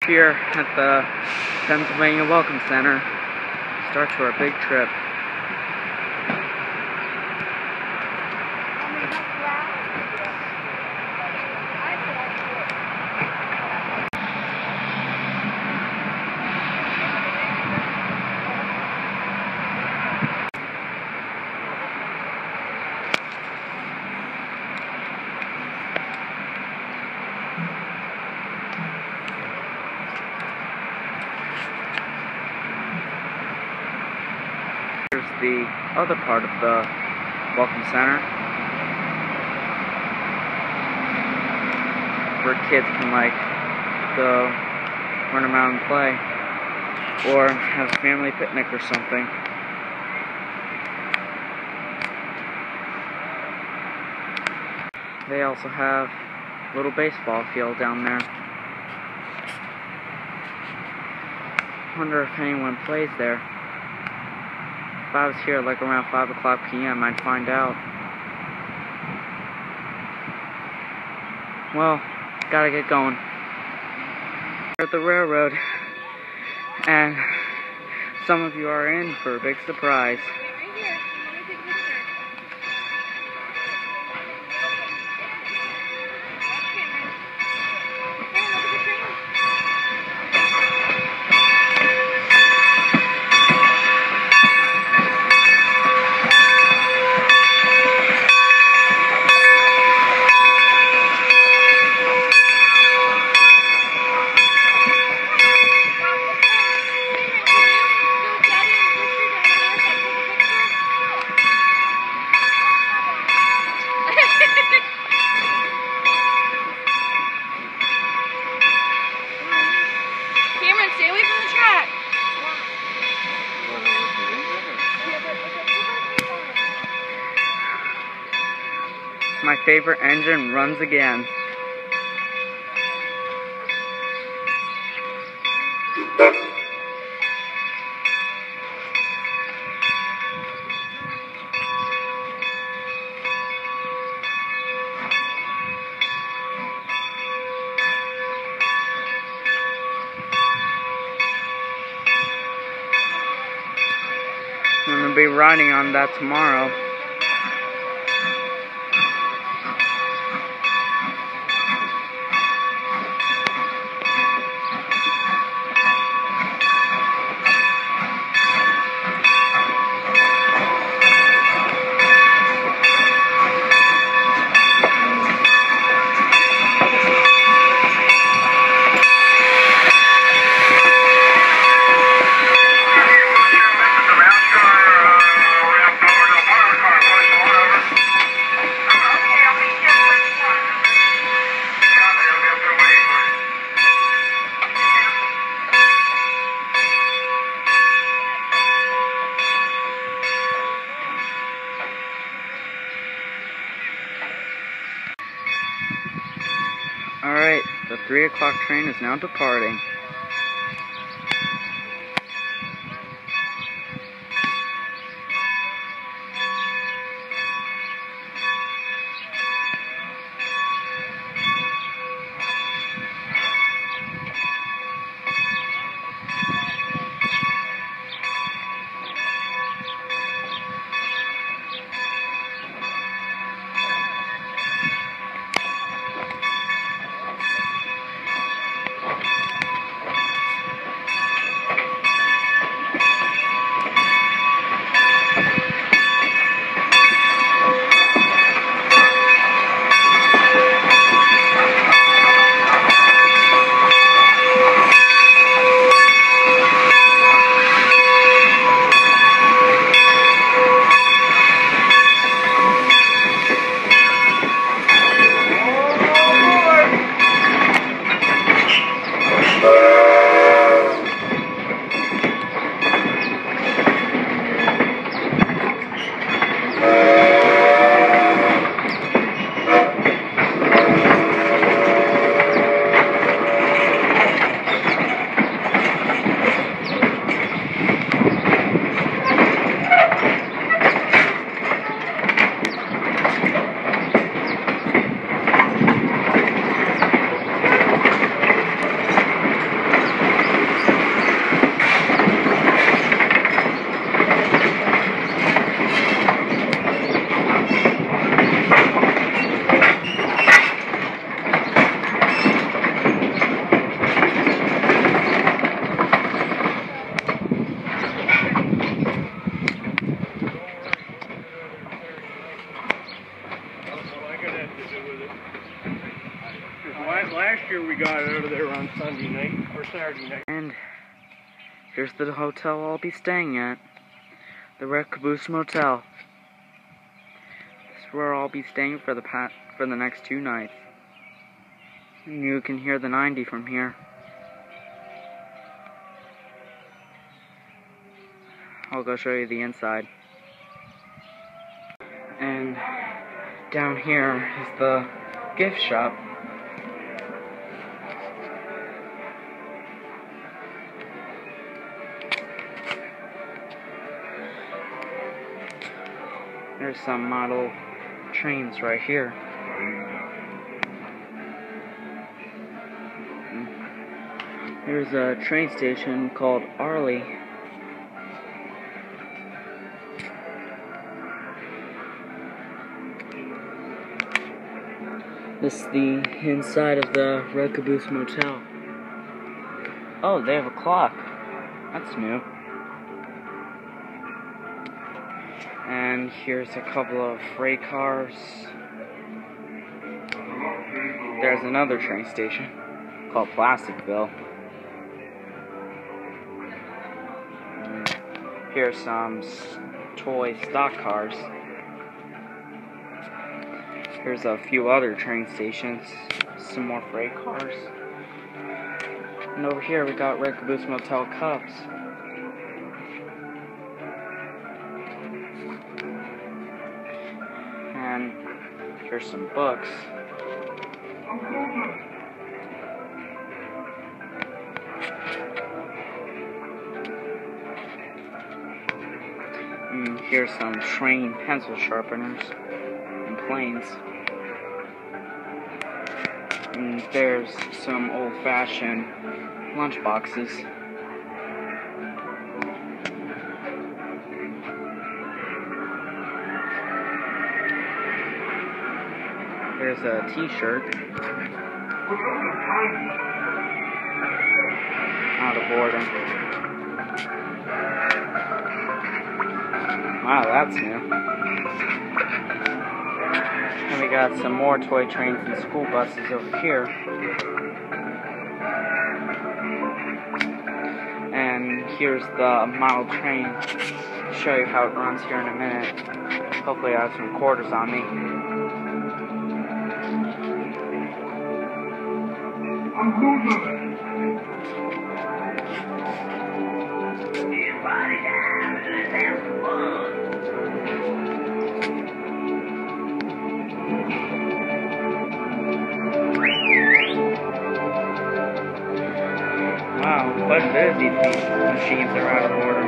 Here at the Pennsylvania Welcome Center, start to our big trip. Here's the other part of the Welcome Center, where kids can go run around and play, or have a family picnic or something. They also have a little baseball field down there. Wonder if anyone plays there. If I was here around 5 o'clock p.m., I'd find out. Well, gotta get going. We're at the railroad, and some of you are in for a big surprise. Stay away from the track. My favorite engine runs again. I'm going to be riding on that tomorrow. Alright, the 3 o'clock train is now departing. Last year we got out of there on Sunday night or Saturday night. And here's the hotel I'll be staying at, the Red Caboose Motel. This is where I'll be staying for the next 2 nights. And you can hear the 90 from here. I'll go show you the inside. And down here is the gift shop. There's some model trains right here. There's a train station called Arley. This is the inside of the Red Caboose Motel. Oh, they have a clock. That's new. And here's a couple of freight cars. There's another train station called Plasticville. Here's some toy stock cars. Here's a few other train stations, some more freight cars. And over here we got Red Caboose Motel cups. And here's some books. And here's some train pencil sharpeners and planes. And there's some old-fashioned lunch boxes. There's a t-shirt. Out of order. Wow, that's new. And we got some more toy trains and school buses over here. And here's the model train. I'll show you how it runs here in a minute. Hopefully I have some quarters on me. Wow, quite a bit of these machines are out of order.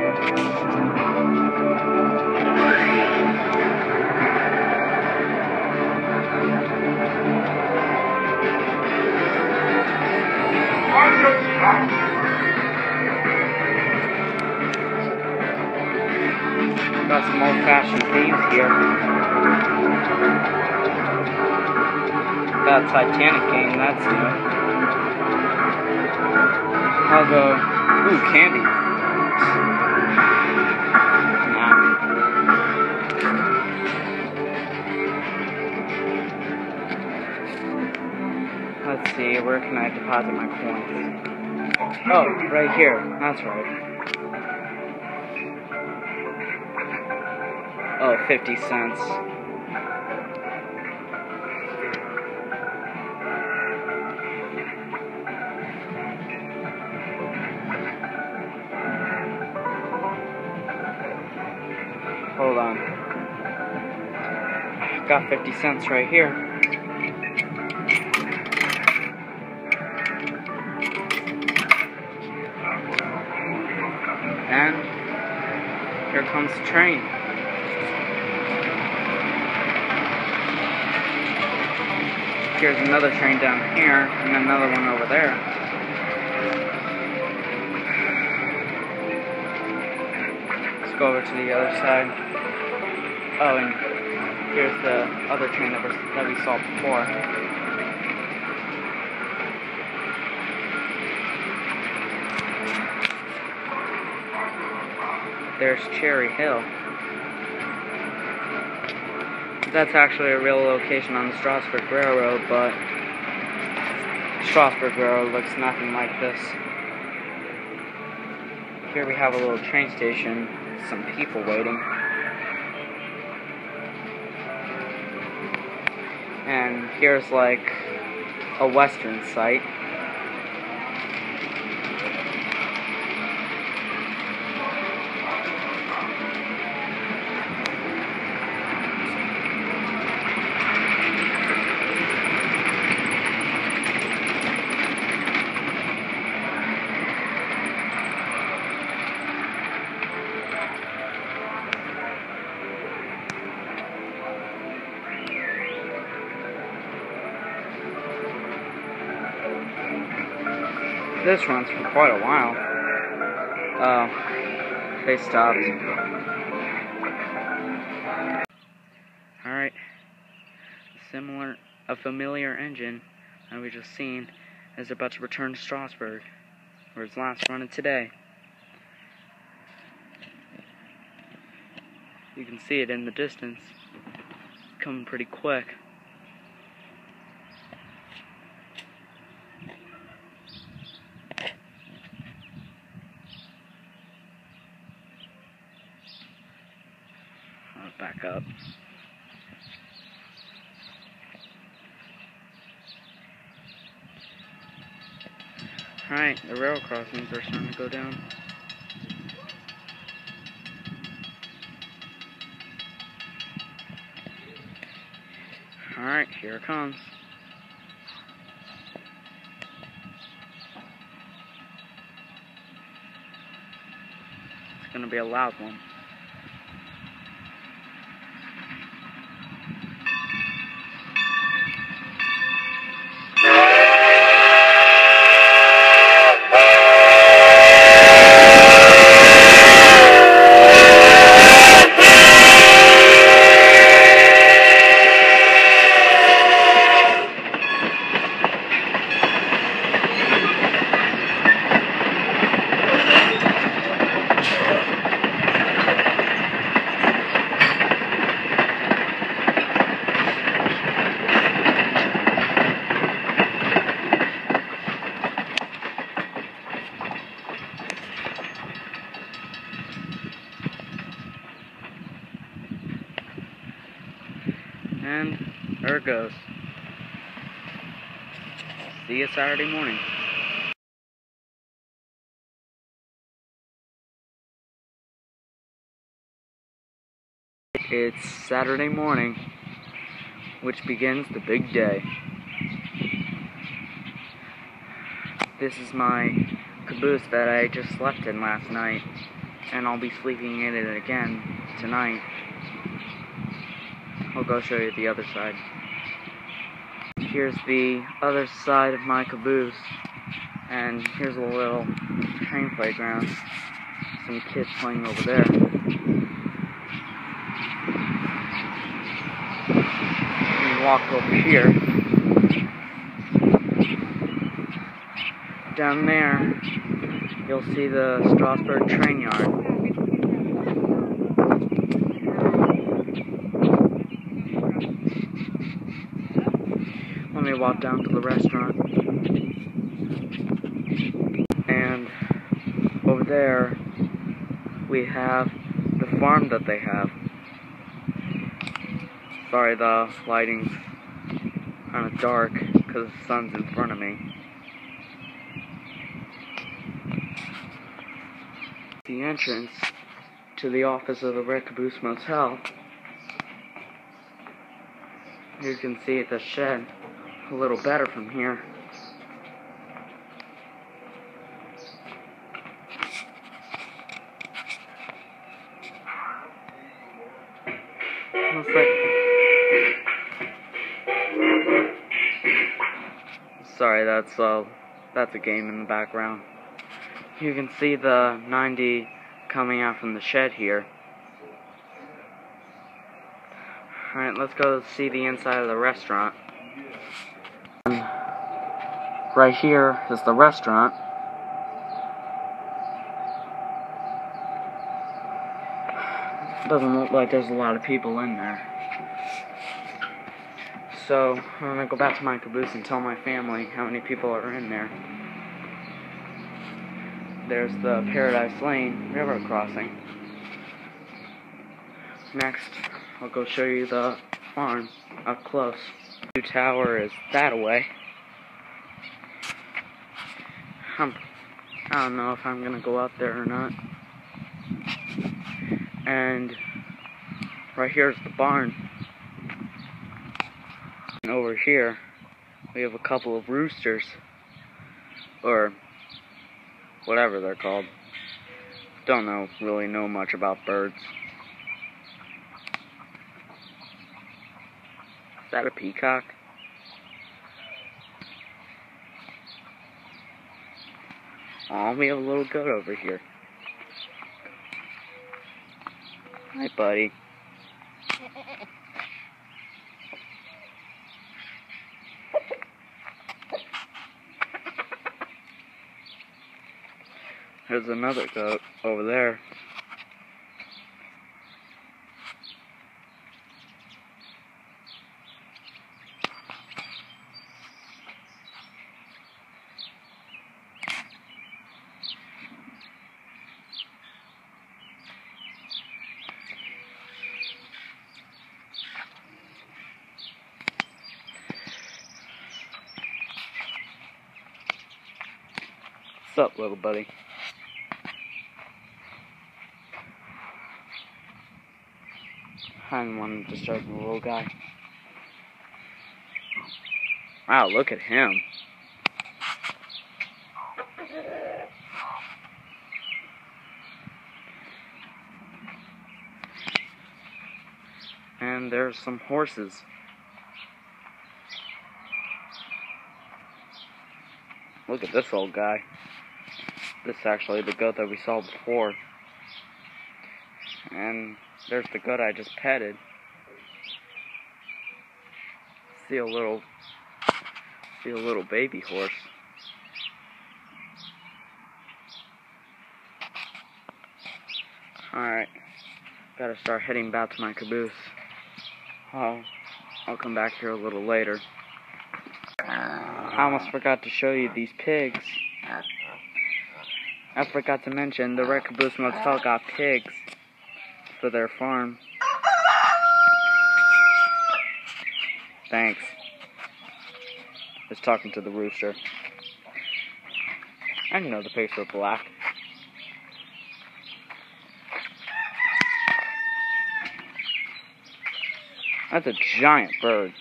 Got some old-fashioned games here. Got a Titanic game, that's new. I'll go, ooh, candy. Nah. Let's see, where can I deposit my coins? Oh, right here, that's right. Oh, 50 cents. Hold on. Got 50 cents right here. And here comes the train. Here's another train down here, and another one over there. Let's go over to the other side. Oh, and here's the other train that we saw before. There's Cherry Hill. That's actually a real location on the Strasburg Railroad, but Strasburg Railroad looks nothing like this. Here we have a little train station, some people waiting. And here's like a western site. This runs for quite a while. Oh, they stopped. Alright. A familiar engine that we just seen is about to return to Strasburg, where it's last running today. You can see it in the distance. It's coming pretty quick. Back up. Alright, the rail crossings are starting to go down. Alright, here it comes. It's gonna be a loud one. And there it goes. See you Saturday morning. It's Saturday morning, which begins the big day. This is my caboose that I just slept in last night, and I'll be sleeping in it again tonight. I'll go show you the other side. Here's the other side of my caboose, and here's a little train playground. Some kids playing over there. We walk over here. Down there, you'll see the Strasburg train yard. Let me walk down to the restaurant. And over there, we have the farm that they have. Sorry, the lighting's kind of dark because the sun's in front of me. The entrance to the office of the Red Caboose Motel. You can see the shed a little better from here. Looks like... Sorry, that's a game in the background. You can see the 90 coming out from the shed here. Alright, let's go see the inside of the restaurant. Right here is the restaurant. Doesn't look like there's a lot of people in there. So, I'm gonna go back to my caboose and tell my family how many people are in there. There's the Paradise Lane river crossing. Next, I'll go show you the farm up close. The tower is that away. I don't know if I'm gonna go out there or not. And right here's the barn. And over here, we have a couple of roosters, or whatever they're called. Don't really know much about birds. Is that a peacock? Aw, we have a little goat over here. Hi, buddy. There's another goat over there. What's up, little buddy? I didn't want to disturb the little guy. Wow, look at him. And there's some horses. Look at this old guy. This is actually the goat that we saw before. And there's the goat I just petted. See a little baby horse. Alright. Gotta start heading back to my caboose. I'll come back here a little later. I almost forgot to show you these pigs. I forgot to mention the Red Caboose Motel got pigs for their farm. Thanks. I was talking to the rooster. I didn't know the pigs were black. That's a giant bird.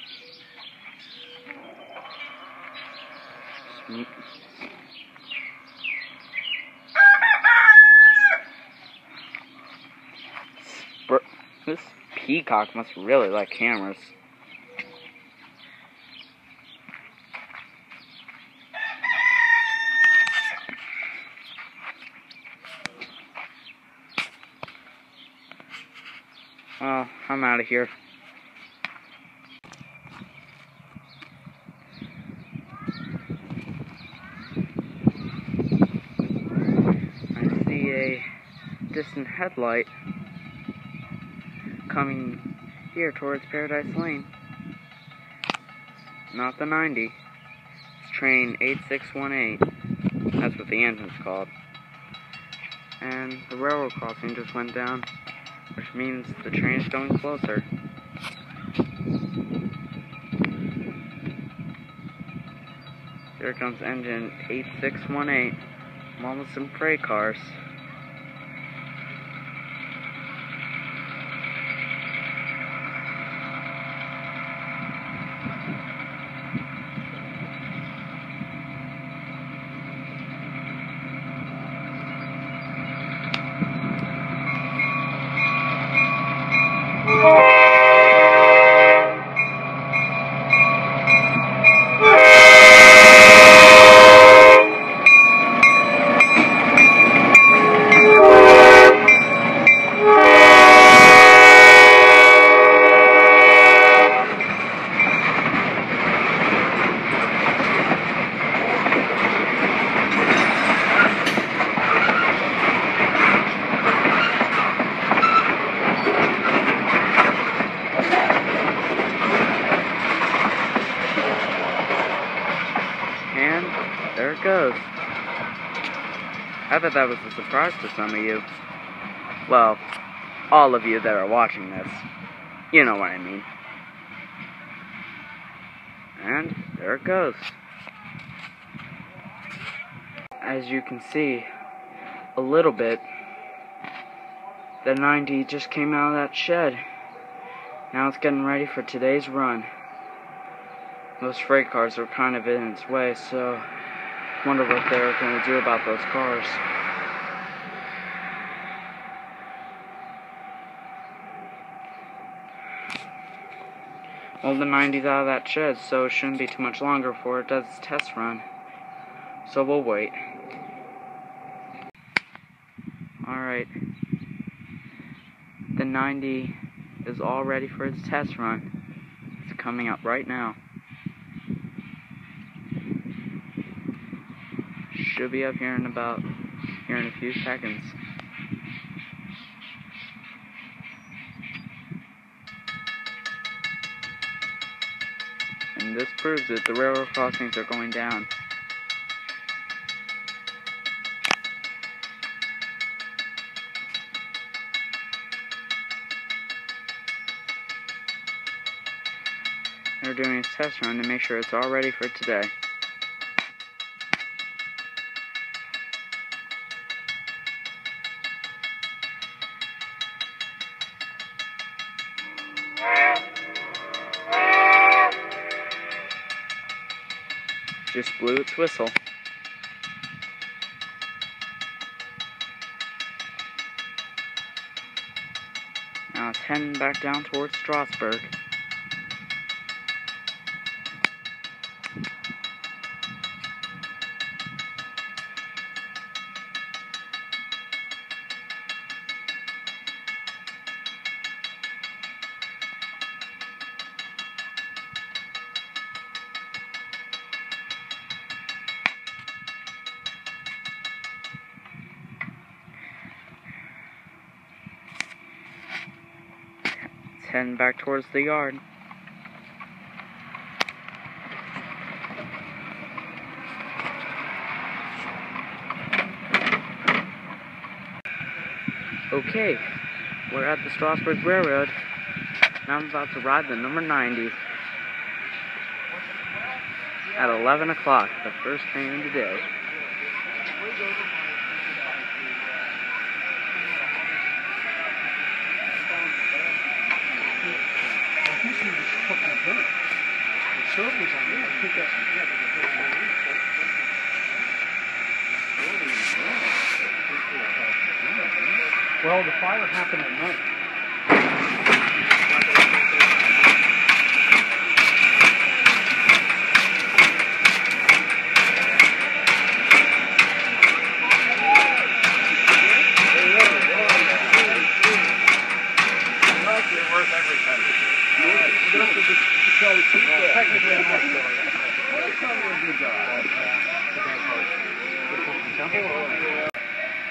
This peacock must really like cameras. Well, I'm out of here. I see a distant headlight coming here towards Paradise Lane. Not the 90. It's train 8618. That's what the engine's called. And the railroad crossing just went down, which means the train's going closer. Here comes engine 8618. I'm almost some freight cars. goes. I bet that was a surprise to some of you. Well, all of you that are watching this. You know what I mean. And there it goes. As you can see, a little bit, the 90 just came out of that shed. Now it's getting ready for today's run. Those freight cars are kind of in its way, so I wonder what they're going to do about those cars. Well, the 90's out of that shed, so it shouldn't be too much longer before it does its test run. So we'll wait. Alright. The 90 is all ready for its test run. It's coming up right now. Should be up here in a few seconds. And this proves that the railroad crossings are going down. They're doing a test run to make sure it's all ready for today. Just blew its whistle. Now it's heading back down towards Strasburg. Heading back towards the yard. Okay, we're at the Strasburg Railroad. Now I'm about to ride the number 90 at 11 o'clock, the first train of the day. Well, the fire happened at night.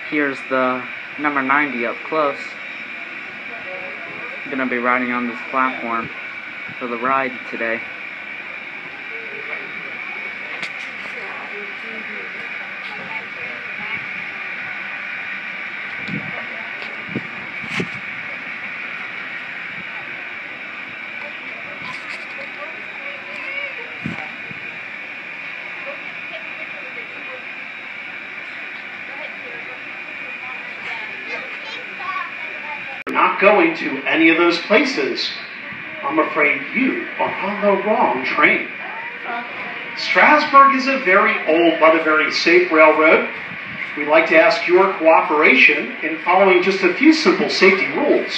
Here's the number 90 up close. I'm gonna be riding on this platform for the ride today. Not going to any of those places. I'm afraid you are on the wrong train. Strasburg is a very old but a very safe railroad. We'd like to ask your cooperation in following just a few simple safety rules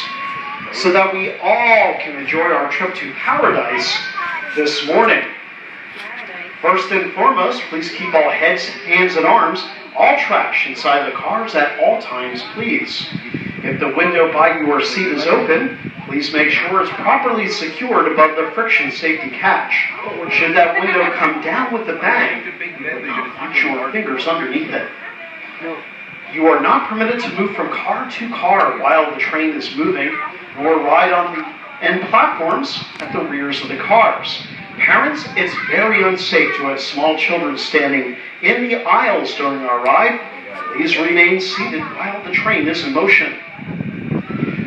so that we all can enjoy our trip to paradise this morning. First and foremost, please keep all heads, hands, and arms, all trash inside the cars at all times, please. If the window by your seat is open, please make sure it's properly secured above the friction safety catch. Should that window come down with a bang, put your fingers underneath it. You are not permitted to move from car to car while the train is moving, nor ride on the end platforms at the rears of the cars. Parents, it's very unsafe to have small children standing in the aisles during our ride. Please remain seated while the train is in motion.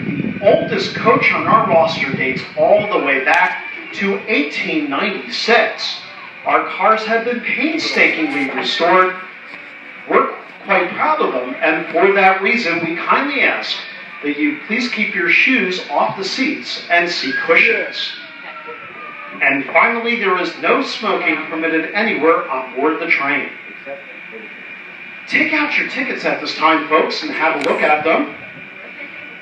The oldest coach on our roster dates all the way back to 1896. Our cars have been painstakingly restored. We're quite proud of them, and for that reason, we kindly ask that you please keep your shoes off the seats and seat cushions. And finally, there is no smoking permitted anywhere on board the train. Take out your tickets at this time, folks, and have a look at them.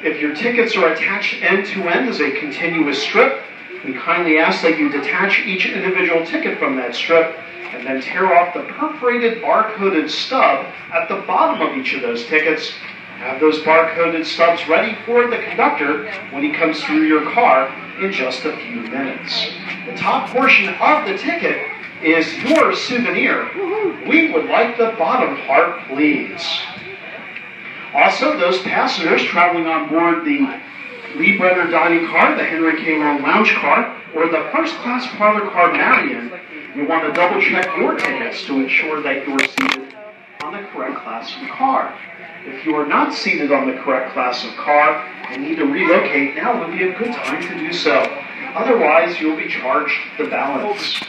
If your tickets are attached end to end as a continuous strip, we kindly ask that you detach each individual ticket from that strip and then tear off the perforated barcoded stub at the bottom of each of those tickets. Have those barcoded stubs ready for the conductor when he comes through your car in just a few minutes. The top portion of the ticket is your souvenir. We would like the bottom part, please. Also, those passengers traveling on board the Lee Brother dining car, the Henry K. Long lounge car, or the first class parlor car Marion, you want to double check your tickets to ensure that you're seated on the correct class of car. If you are not seated on the correct class of car and need to relocate, now would be a good time to do so. Otherwise, you'll be charged the balance.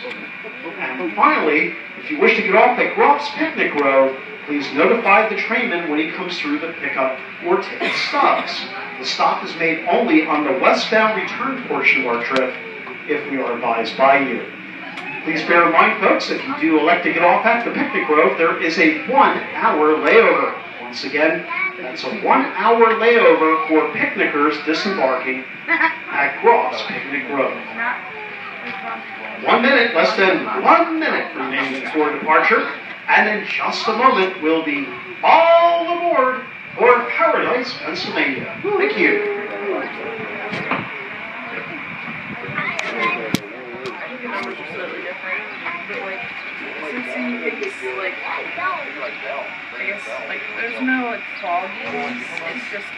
And finally, if you wish to get off at Groff's Picnic Row, please notify the trainman when he comes through to pick up your ticket stubs. The stop is made only on the westbound return portion of our trip if we are advised by you. Please bear in mind, folks, if you do elect to get off at the Picnic Grove, there is a 1-hour layover. Once again, that's a 1-hour layover for picnickers disembarking at Groff's Picnic Grove. 1 minute, less than 1 minute remaining before departure, and in just a moment we'll be all aboard for Paradise, Pennsylvania. Thank you. I guess, there's no, fogginess, it's just...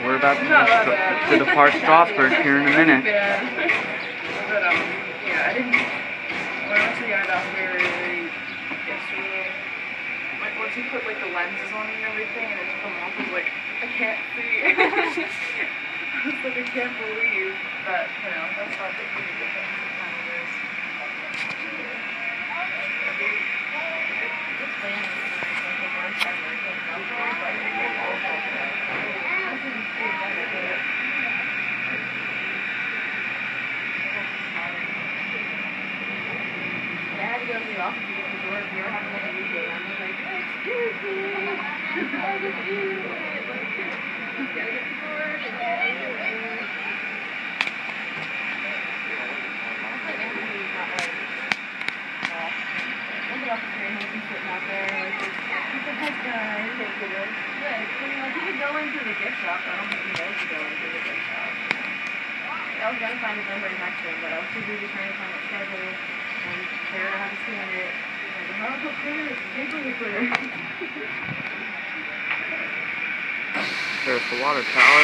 We're about to depart Strasburg here in a minute. Yeah. But, I didn't... When I went to the eye doctor yesterday, once he put, the lenses on me and everything, and I took them off, I was like, I can't see. I was like, I can't believe that, that's not the pretty difference in time it is. This band is the worst ever. I had to go to the office to get the door. We were having a meeting. I was like, excuse me. Just gotta get the door. The gift shop. I don't think he knows to go into the gift shop. I was going to find his number and text him, but I was too busy trying to find a schedule and figure out how to scan it. Like, how to clear it? Paper clear. There's the water tower.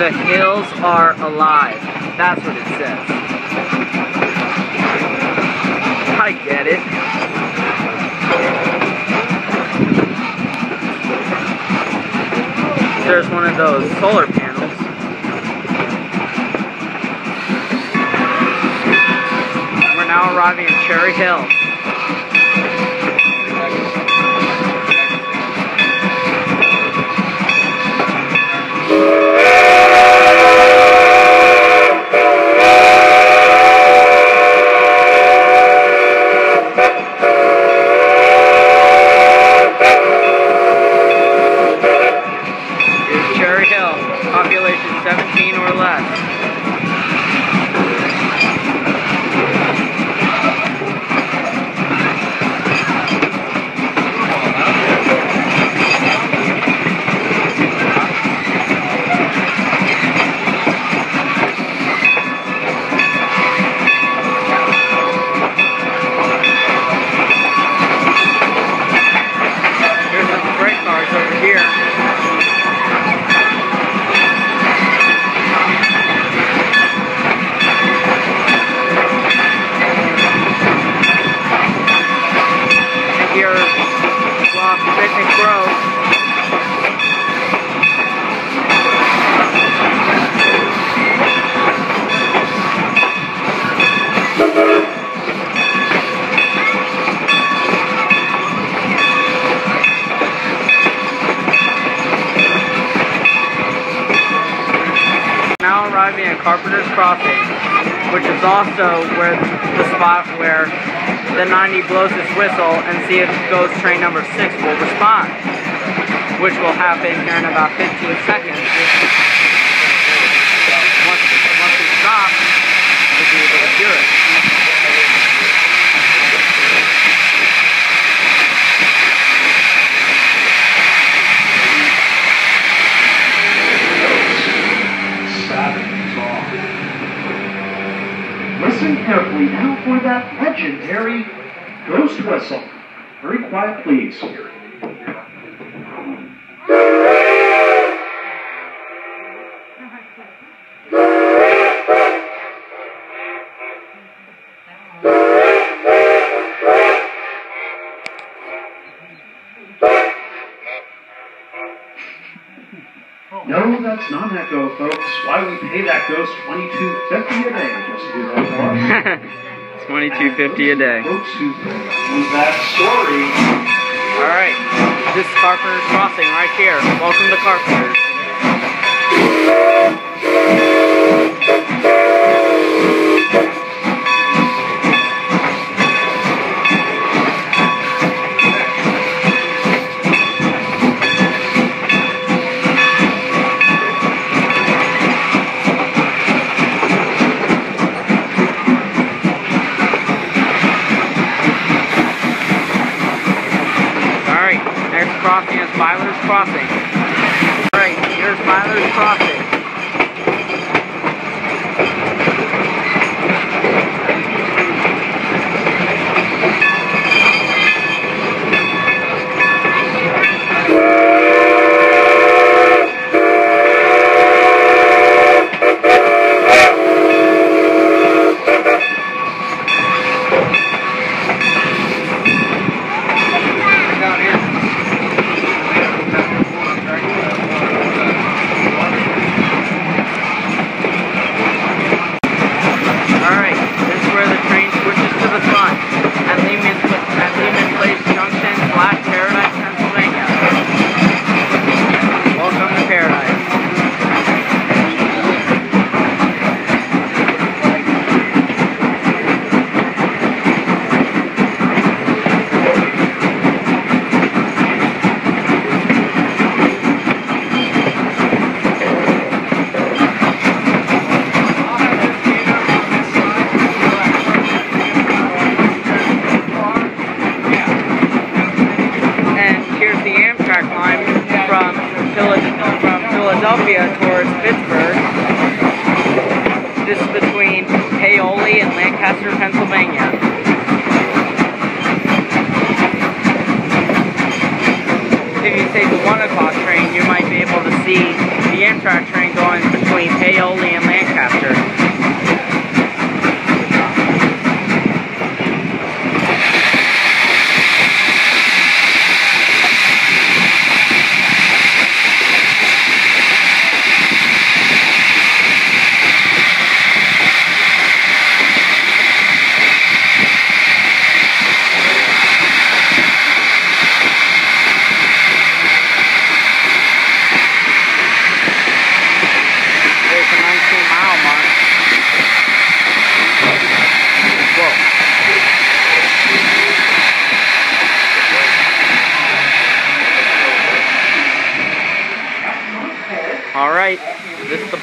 The hills are alive. That's what it says. I get it. There's one of those solar panels. We're now arriving at Cherry Hill. Population 17 or less. Here's some freight cars over here. Now arriving at Carpenter's Crossing, which is also where the spot where the 90 blows his whistle and see if ghost train number 6 will respond, which will happen here in about 15 seconds. Once it stops, we'll be able to hear it. Listen carefully now for that legendary ghost whistle. Very quiet, please. No, that's not an echo, folks. Why we pay that ghost $22.50 a day just to do that for us. It's $22.50 a day. Folks who use that story. Alright, this is Carpenter's Crossing right here. Welcome to Carpenter's. Next crossing is Byler's Crossing. Alright, here's Byler's Crossing.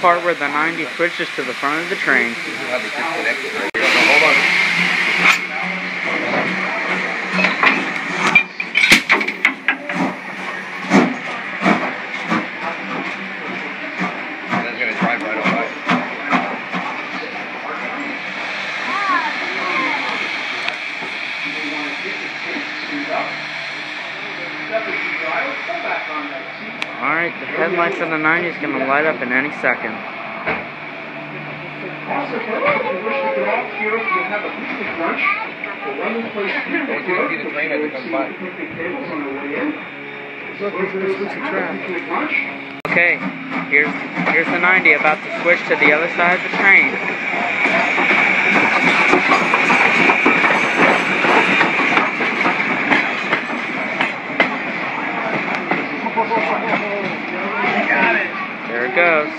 part where the 90 switches to the front of the train. Hold on. That's going to drive right on by. Alright, the headlights of the 90 is going to light up in any second. Okay, here's the 90 about to switch to the other side of the train. There it goes.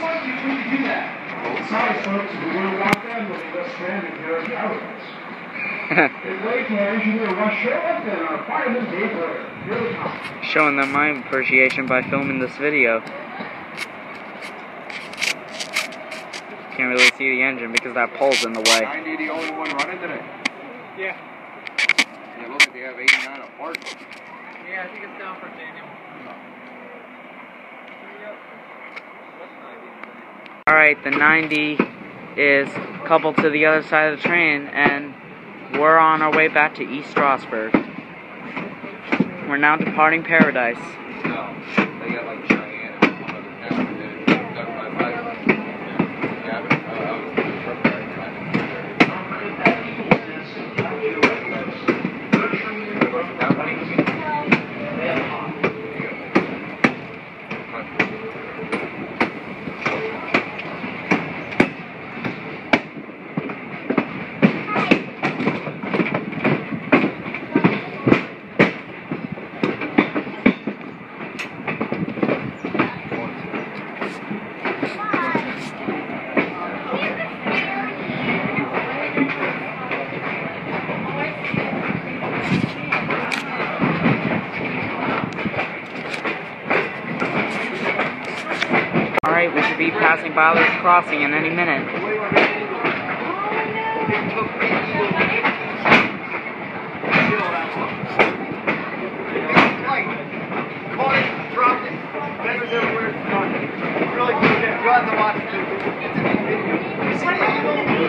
Showing them my appreciation by filming this video. Can't really see the engine because that pole's in the way. 90 the only one running today? Yeah. Yeah, look at they have 89 apart. Yeah, I think it's down for Daniel. Alright, the 90 is coupled to the other side of the train, and we're on our way back to East Strasburg. We're now departing Paradise. No, they got like Cheyenne. Alright, we should be passing Byler's Crossing in any minute.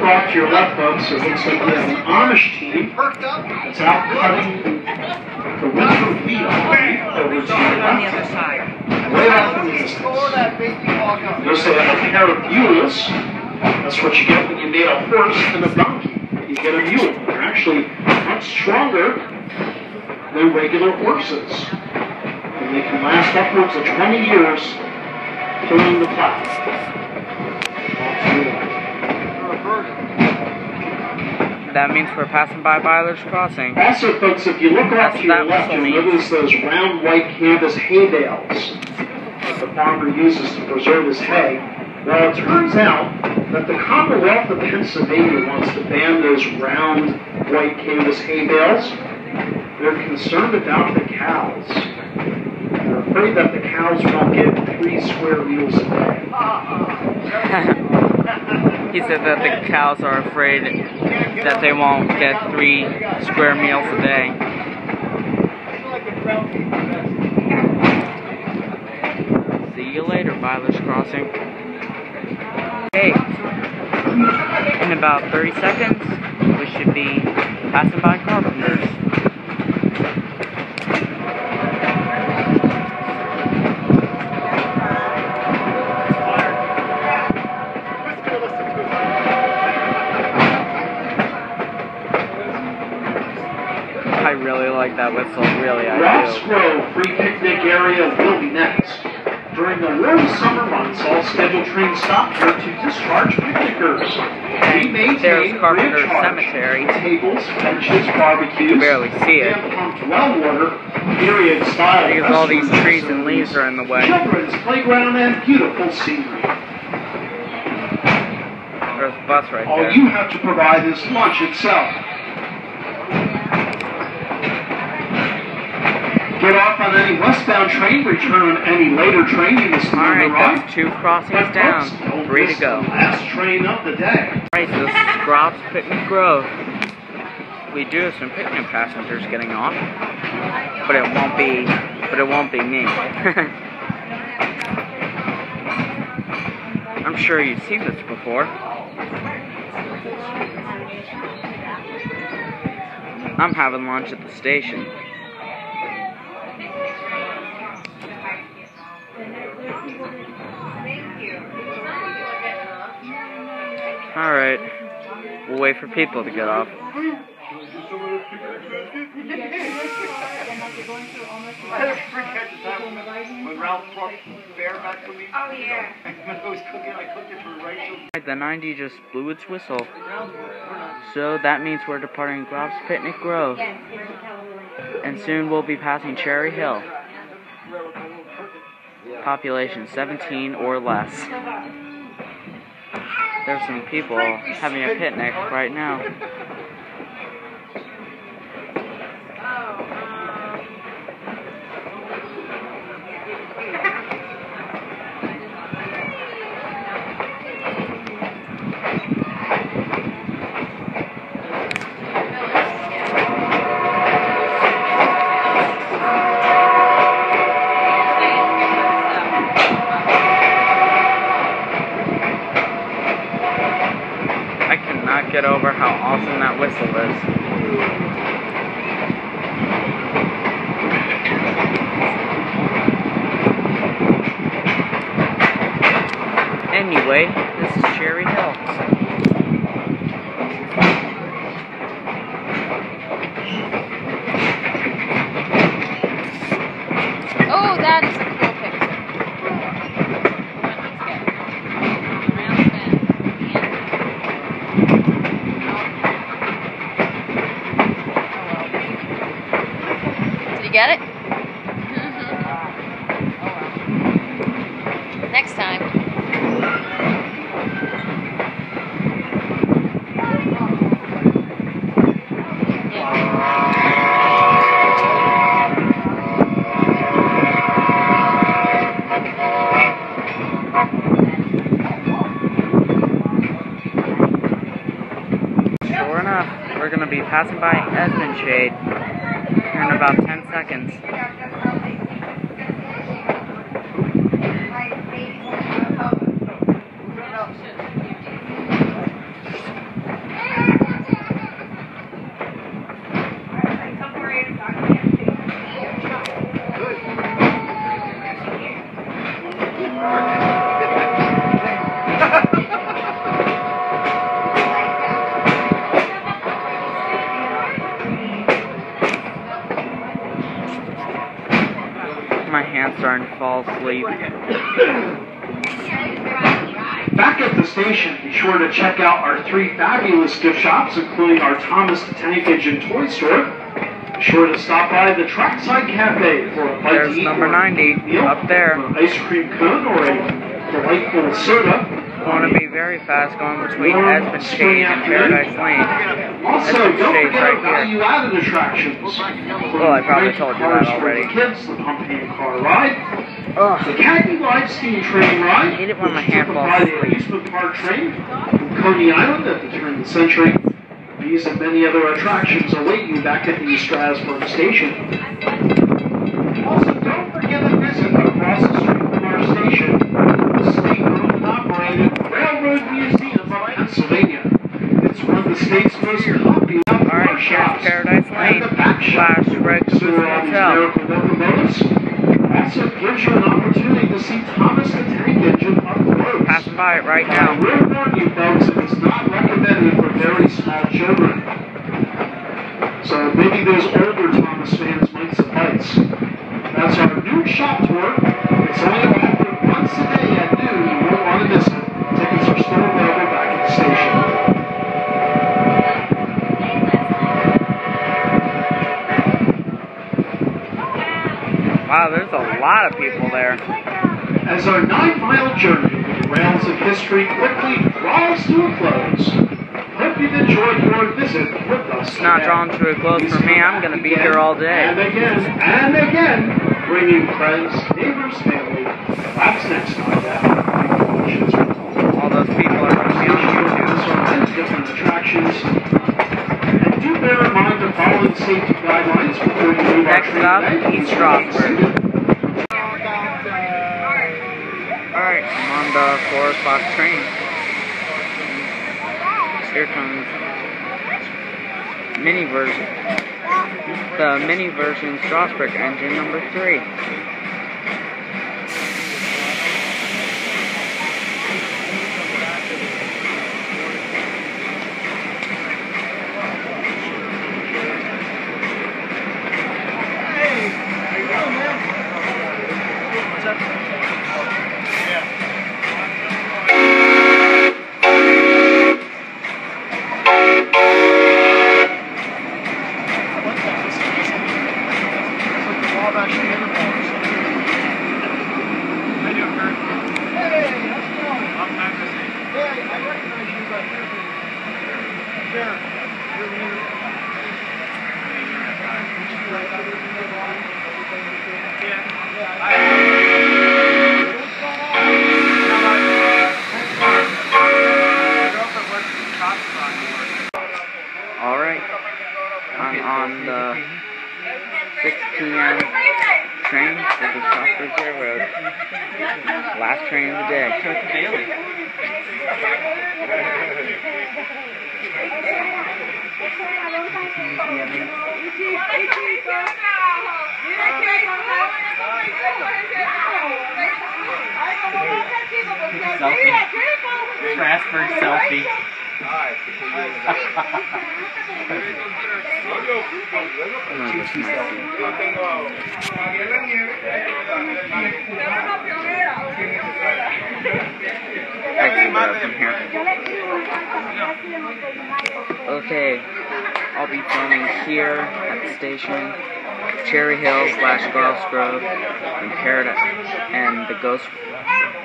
Off to your left, folks, it looks like we have an Amish team that's out cutting the winter wheat over to your On the left. other side. Way off in the distance. Notice they have a pair of mules. That's what you get when you made a horse and a donkey. You get a mule. They're actually much stronger than regular horses. And they can last upwards of 20 years pulling the plow. Off to your left. That means we're passing by Byler's Crossing. Also, folks, if you look off to your left, you'll notice those round white canvas hay bales that the farmer uses to preserve his hay. Well, it turns out that the Commonwealth of Pennsylvania wants to ban those round white canvas hay bales. They're concerned about the cows. They're afraid that the cows won't get 3 square meals a day. He said that the cows are afraid that they won't get 3 square meals a day. See you later, Byler's Crossing. Okay, in about 30 seconds, we should be passing by Carpenter's. I really like that whistle, really, I Ross do. Grove Free Picnic Area will be next. During the warm summer months, all scheduled trains stop here to discharge picnickers. We maintain There's Carpenter's free of charge Cemetery. tables, benches, barbecues. You can barely see it. Pumped well water, period style. Because all these restaurants, trees and leaves are in the way. Children's playground and beautiful scenery. There's a bus right All there. you have to provide is lunch itself. Get off on any westbound train, return on any later train you missed on the Alright, ride. that's 2 crossings down. 3 to go. Last train of the day. Alright, this is Grouse Picnic Grove. We do have some picnic passengers getting off, but it won't be me. I'm sure you've seen this before. I'm having lunch at the station. Alright, we'll wait for people to get off. I had a freak at the time when Ralph brought bear back to me. Oh, yeah. When I was cooking, I cooked it for Rachel. The 90 just blew its whistle. So that means we're departing Grouse Picnic Grove. And soon we'll be passing Cherry Hill. Population 17 or less. There's some people having a picnic right now. I cannot get over how awesome that whistle is. Anyway, this is Cherry Hill. Oh, that is a cool picture. Did you get it? Next time. Sure enough, we're going to be passing by Esmond Shade here in about 10 seconds. My hand's starting to fall asleep. Back at the station, be sure to check out our 3 fabulous gift shops, including our Thomas the Tank Engine toy store. Be sure to stop by the Trackside Cafe for a bite There's to eat number or 90 meal, up there. an ice cream cone or a delightful soda. Want to be very fast going between Esmond Shade and Paradise Lane. Also, Esmond don't Shade's forget right here. value-added attractions. Well, I probably told you that already. For the kids, the pumpkin car ride, Ugh. the Caddy Live Steam Train ride, I hate it when my which hand will falls provide an asleep. amusement park train from Coney Island at the turn of the century. These and many other attractions await you back at the Strasburg station. Also, don't forget to visit across the street from our station, the state-owned and operated Railroad Museum of Pennsylvania. It's one of the state's most popular Alright, shops. here's Paradise Lane And the back shop slash Red Caboose store all these Motel. miracle locomotives. Also gives you an opportunity to see Thomas the Tank Engine up close. Passing by it right I now. will warn you folks, it is not recommended for very small children. So maybe those older Thomas fans might suffice. That's our new shop tour. It's only offered once a day at noon. You won't want to miss it. Tickets are still available back at the station. Wow, there's a lot of people there. As our 9-mile journey with the rails of history quickly draws to a close, Hope you've enjoyed your visit with us. It's not drawn to a close for me. I'm going to be here all day. And again, bringing friends, neighbors, family. Perhaps next time after all those people are going to be on different attractions. And do bear in mind the following safety guidelines before you leave our Next up, East Strasburg. Alright, I'm on the 4 o'clock train. Here comes mini version. The mini version Strasburg engine number 3. Alright, I'm on the 6 p.m. train for the Strasburg Railroad. Last train of the day. Selfie. Strasburg selfie. From here. Okay, I'll be filming here at the station, Cherry Hill / Gulf Grove, and Paradise, and the ghost,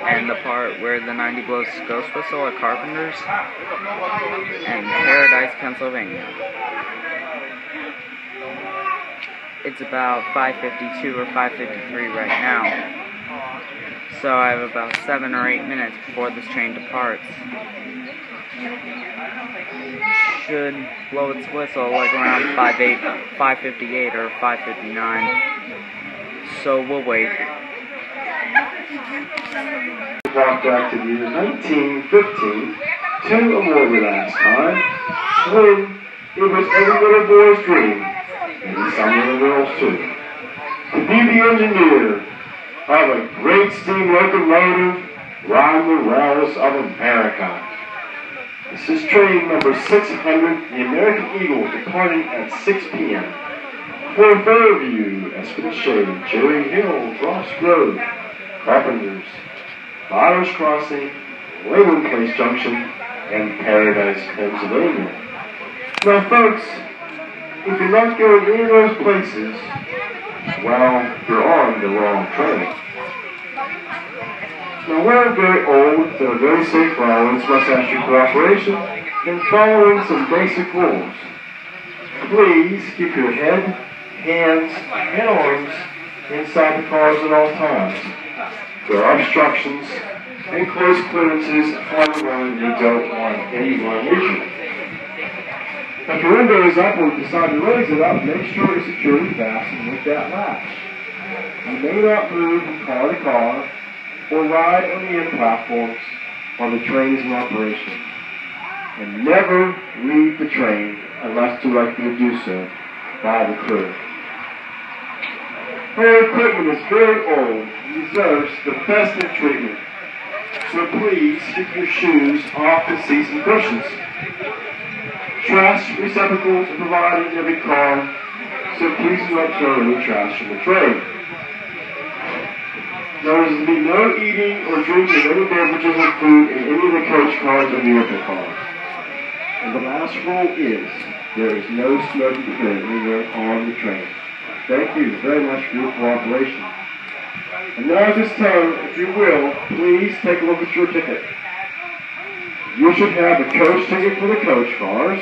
and the part where the 90 blows ghost whistle at Carpenter's, and Paradise, Pennsylvania. It's about 5:52 or 5:53 right now, so I have about 7 or 8 minutes before this train departs. Should blow its whistle like around 5:58 or 5:59, so we'll wait. Walked back to the year 1915 to a more relaxed time when it was every little boy's dream, and some little girls too, to be the engineer of a great steam locomotive round the rails of America. This is train number 600, the American Eagle, departing at 6 p.m. for Fairview, Espenshade, Cherry Hill, Ross Grove, Carpenters, Byers Crossing, Wayland Place Junction, and Paradise, Pennsylvania. Now, folks, if you're not going any of those places, well, you're on the wrong train. Now, we're very old, so very safe roads must ask your cooperation in following some basic rules. Please keep your head, hands, and arms inside the cars at all times. There are obstructions and close clearances on the road you don't want anyone issue. If your window is up or decide to raise it up, make sure it's securely fastened with that latch. You may not move from car to car or ride on the end platforms while the train is in operation. And never leave the train unless directed to do so by the crew. Our equipment is very old and deserves the best of treatment. So please keep your shoes off the seats and cushions. Trash receptacles are provided in every car, so please do not throw any trash in the train. There is to be no eating or drinking any beverages or food in any of the coach cars or vehicle cars. And the last rule is, there is no smoking permitted anywhere on the train. Thank you very much for your cooperation. And now at this time, if you will, please take a look at your ticket. You should have a coach ticket for the coach cars,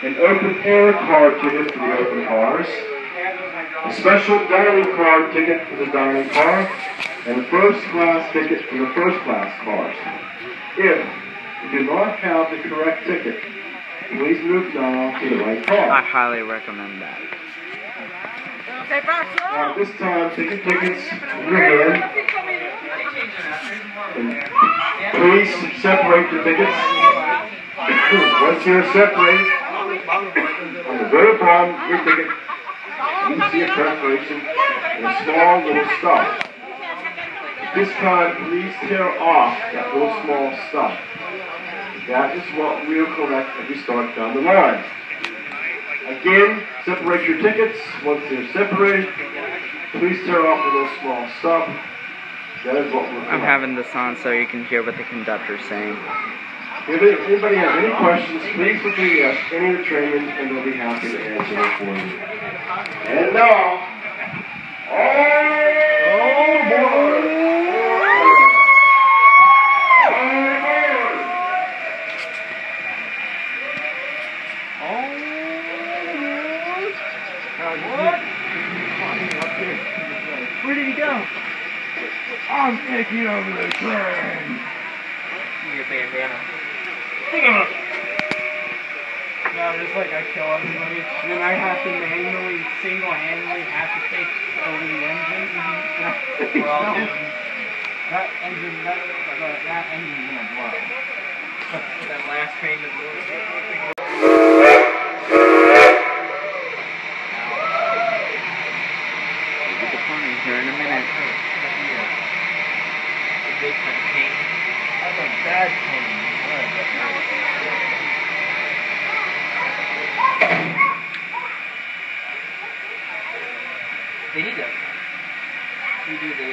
an open air car ticket for the open cars, a special dining car ticket for the dining car, and a first class ticket for the first class cars. If you do not have the correct ticket, please move now to the right car. I highly recommend that. Now, at this time, take your tickets in your hand. And please separate the tickets. Once you're separated, on the very bottom of your ticket, you see a perforation and a small little stop. At this time, please tear off that little small stop. That is what we will collect as we start down the line. Again, separate your tickets. Once they're separated, please tear off the little small stop. That is what we're collecting. I'm having this on so you can hear what the conductor's saying. If anybody has any questions, please feel free to ask any of the trainmen, and they'll be happy to answer them for you. And now, all aboard! Where did he go? I'm taking over the train. Give me a bandana. No, just like I kill everybody, and then I have to manually, single-handedly have to take over the engine. We're all doing. That engine's gonna blow. That last train that blew. Here in a minute. The big pain. That's a bad pain. They need to redo the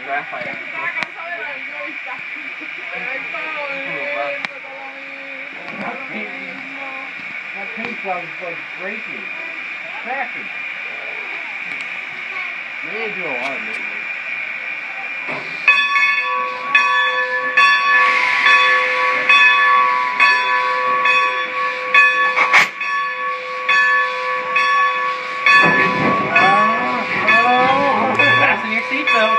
graphite. That paint job is like breaking, cracking. They really do a lot of maintenance. Fasten your seatbelt.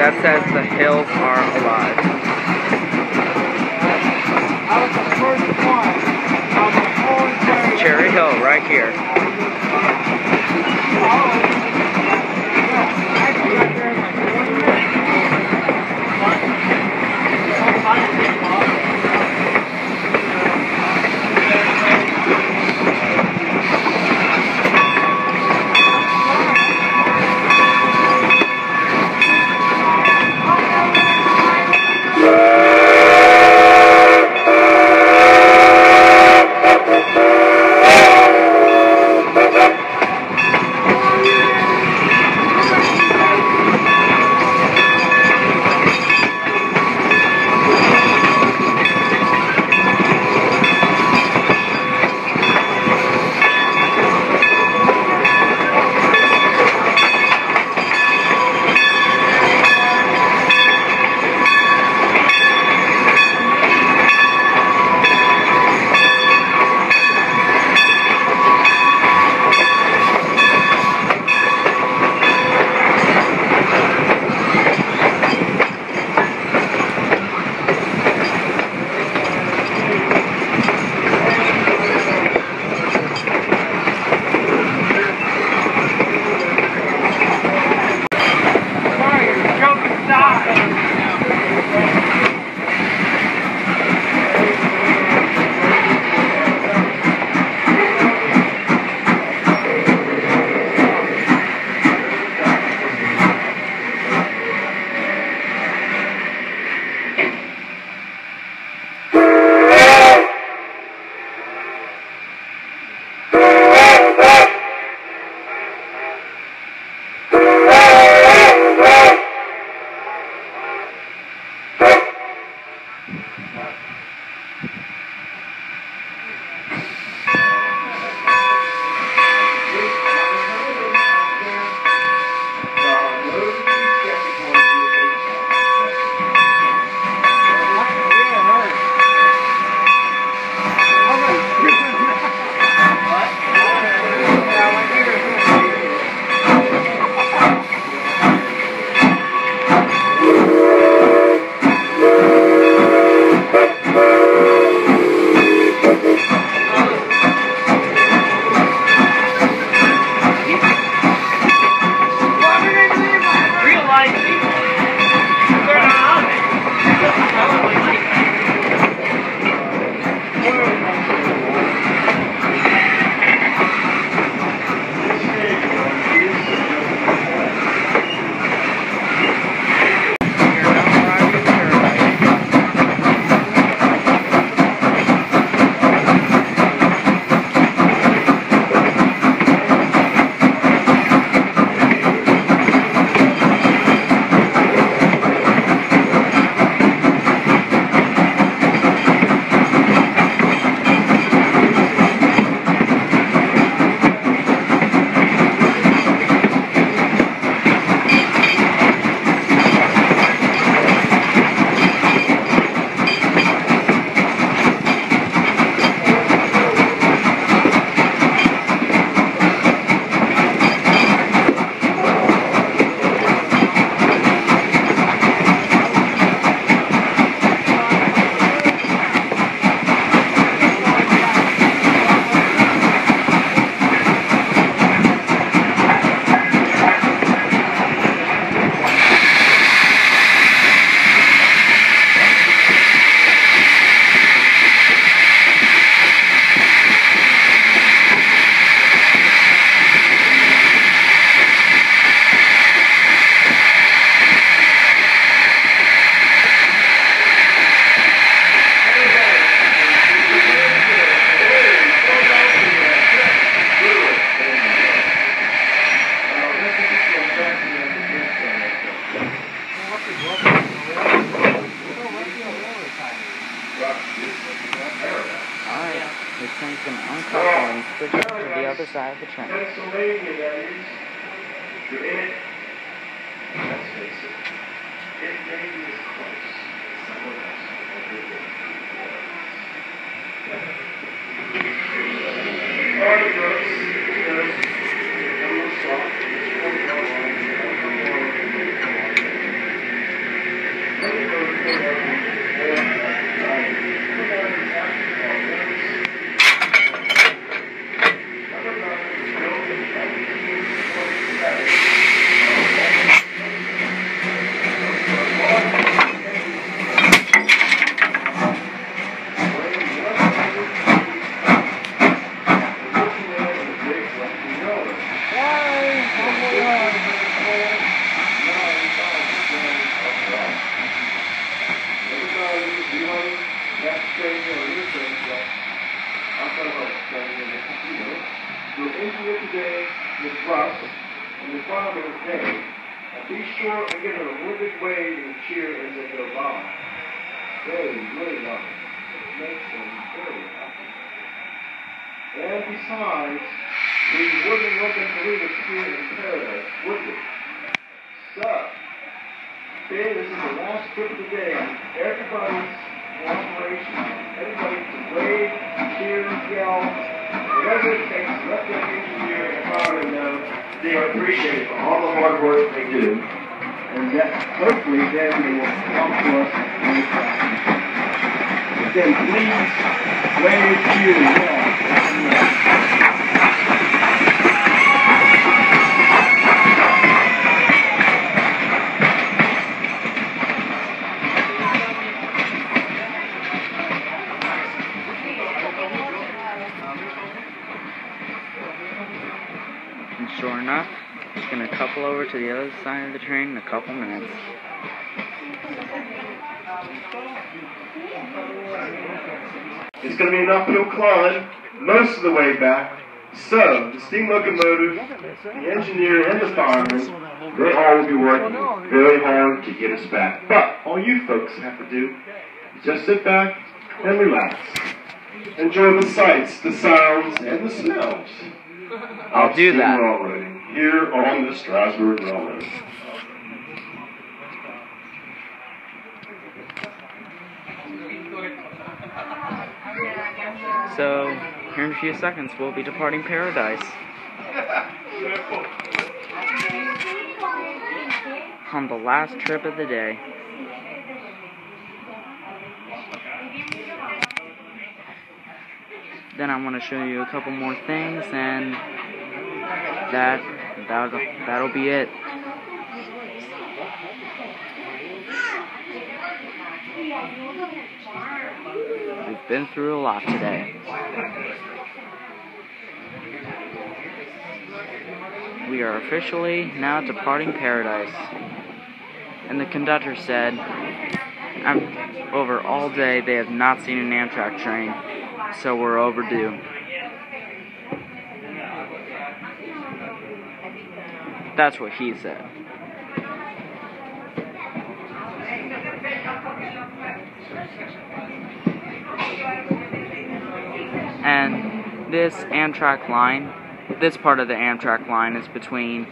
that says the hills are alive. I was the first one on the whole entire Cherry Hill, right here. The train's going to uncouple and switch to the other side of the train. Pennsylvania, that is. You're in it. Let's face it. It may be as close as someone else ever did. All right, girls. Come on, stop. day in the truck, and the father will pay. And be sure and give them a really big wave and cheer as they go by. They really love it. It makes them very happy. And besides, we wouldn't look and believe it's here in paradise, would we? So, okay, this is the last trip of the day. Everybody's cooperation. Everybody can wave, cheer, yell, whatever it takes. Let the engineer and fireman know they are appreciated for all the hard work they do. And that hopefully then they will come to us in the practice. But then please wave, cheer, yell. And sure enough, it's going to couple over to the other side of the train in a couple minutes. It's going to be an uphill climb most of the way back. So, the steam locomotive, the engineer, and the fireman, they all will be working very hard to get us back. But all you folks have to do is just sit back and relax. Enjoy the sights, the sounds, and the smells. I'll do that. Railroading here on the Strasburg Railroad. So, here in a few seconds, we'll be departing paradise. On the last trip of the day. Then I want to show you a couple more things, and that'll be it. We've been through a lot today. We are officially now departing paradise. And the conductor said, over all day they have not seen an Amtrak train, so we're overdue. That's what he said. And this Amtrak line, this part of the Amtrak line is between,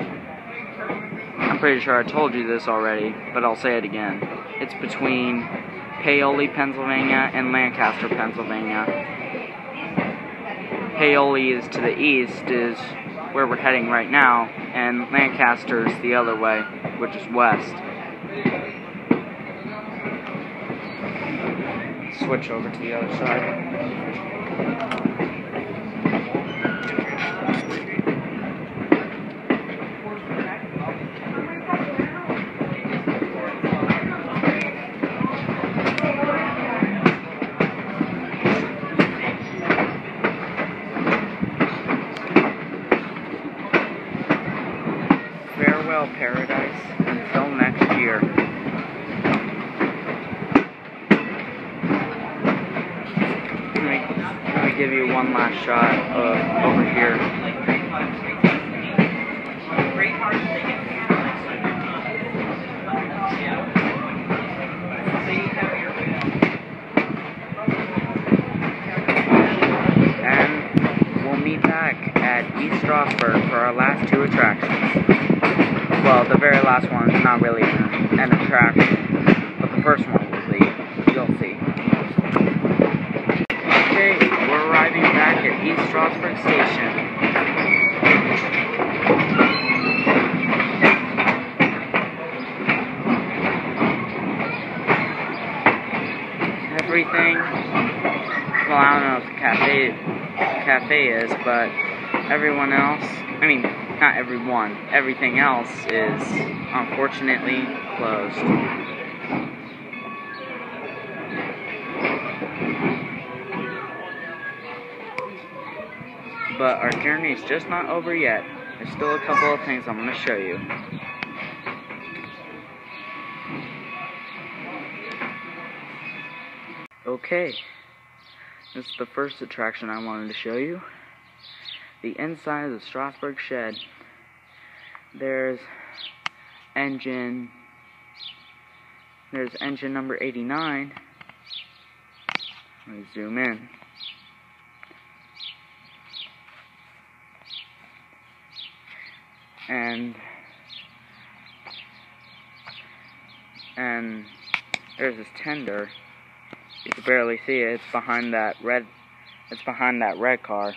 I'm pretty sure I told you this already, but I'll say it again. It's between Paoli, Pennsylvania and Lancaster, Pennsylvania. Paoli is to the east, is where we're heading right now, and Lancaster is the other way, which is west. Switch over to the other side. Farewell, paradise, until next year. Let me give you one last shot of over here. And we'll meet back at East Strasburg for our last two attractions. Well, the very last one is not really an attraction, but the first one will be. You'll see. Okay, we're arriving back at East Strasburg Station. Everything, well, I don't know if the cafe is, but everyone else, I mean, not everyone, everything else is unfortunately closed. But our journey is just not over yet. There's still a couple of things I'm going to show you. Okay, this is the first attraction I wanted to show you. the inside of the Strasburg shed. There's engine number 89. Let me zoom in. And there's this tender. You can barely see it. It's behind that red car.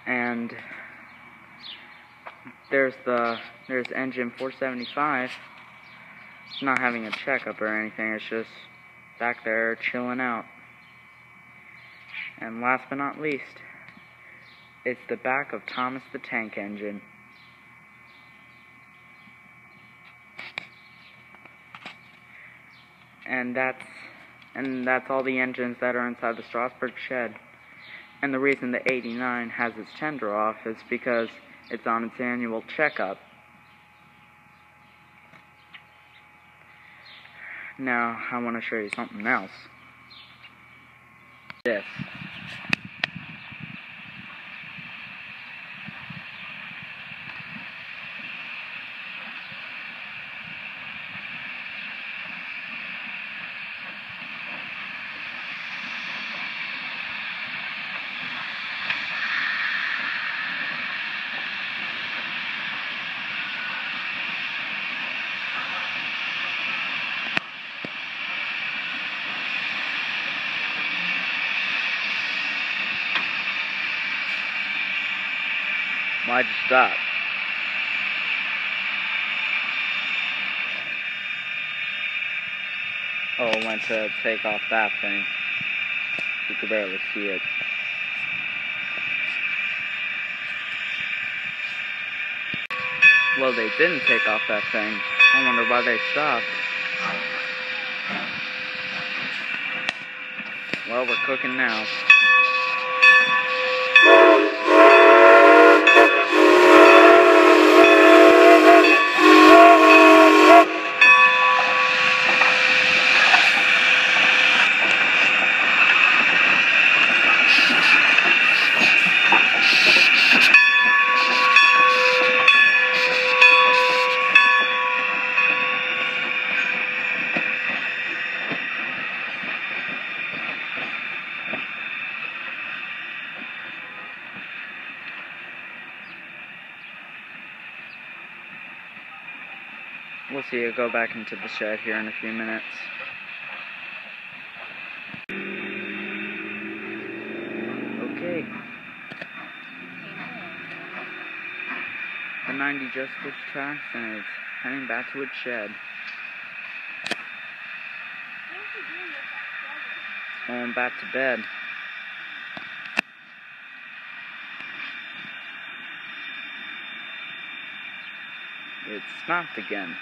And there's engine 475. It's not having a checkup or anything. It's just back there chilling out. And last but not least, it's the back of Thomas the Tank Engine. And that's all the engines that are inside the Strasburg shed. And the reason the 89 has its tender off is because it's on its annual checkup. Now, I want to show you something else. This. Why'd you stop? Oh, I went to take off that thing. You could barely see it. Well, they didn't take off that thing. I wonder why they stopped. Well, we're cooking now. We'll see you go back into the shed here in a few minutes. Okay. The 90 just switched tracks and it's heading back to its shed. Going back to bed. It stopped again.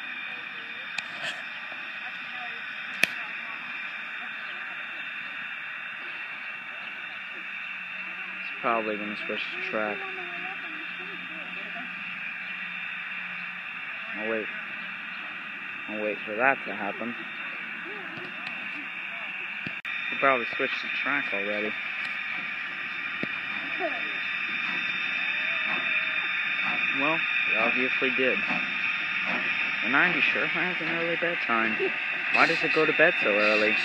It's probably going to switch the track. I'll wait for that to happen. He probably switched the track already. Well, he obviously did. The 90 sure has an early bedtime. Why does it go to bed so early?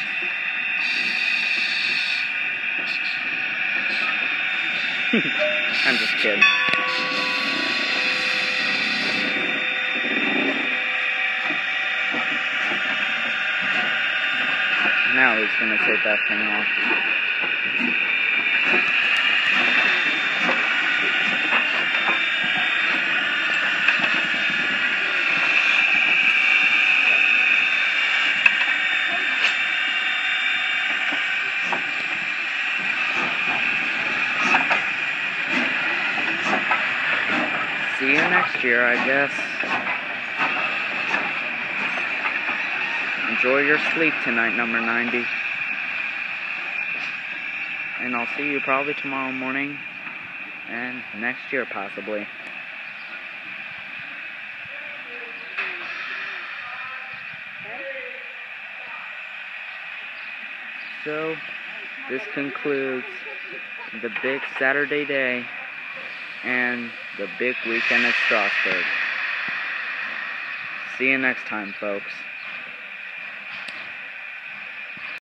I'm just kidding. Now he's gonna take that thing off. See you next year, I guess. Enjoy your sleep tonight, number 90. And I'll see you probably tomorrow morning and next year, possibly. So, this concludes the big Saturday day and the big weekend at Strasburg. See you next time, folks.